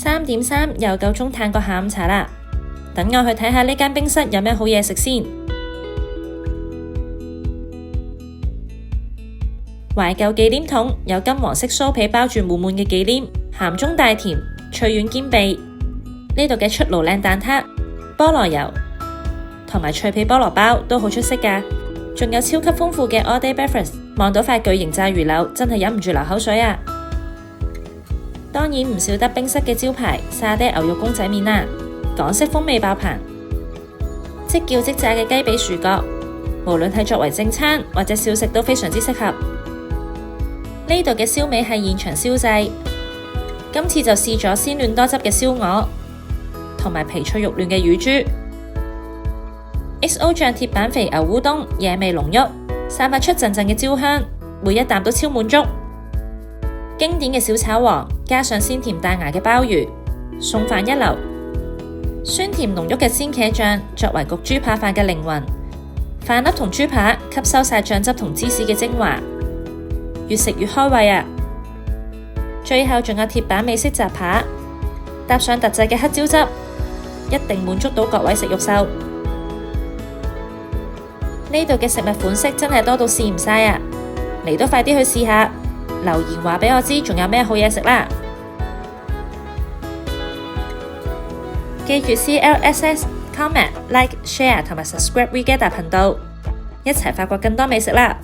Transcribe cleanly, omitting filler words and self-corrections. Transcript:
3點3又夠鐘嘆個下午茶啦，等我去睇下呢間冰室有咩好嘢食先。懷舊忌廉筒有金黃色酥皮包住滿滿嘅忌廉，鹹中帶甜，脆軟兼備。呢度嘅出爐靚蛋撻、菠蘿油同埋脆皮菠蘿包都好出色㗎，仲有超級豐富嘅 all day breakfast。望到塊巨型炸魚柳，真係忍唔住流口水啊！當然唔少得冰室嘅招牌沙爹牛肉公仔麵啦，港式風味爆棚，即叫即炸嘅雞髀薯角，無論係作為正餐或者小食都非常之適合。呢度嘅燒味係現場燒製，今次就試咗鮮嫩多汁嘅燒鵝，同埋皮脆肉嫩嘅乳豬。XO 醬鐵板肥牛烏冬野味濃郁，散發出陣陣嘅焦香，每一啖都超滿足。經典嘅小炒王加上鮮甜帶牙嘅鮑魚，餸飯一流。酸甜濃郁嘅鮮茄醬作為焗豬扒飯嘅靈魂，飯粒同豬扒吸收晒醬汁同芝士嘅精華，越食越開胃啊！最後仲有鐵板美式雜扒，搭上特製嘅黑椒汁，一定滿足到各位食肉獸。呢度嘅食物款式真係多到試唔晒啊！嚟都快啲去試下，留言話俾我知仲有咩好嘢食啦！記住 CLSS comment like share 同埋 subscribe WeGetA 頻道，一齊發掘更多美食啦！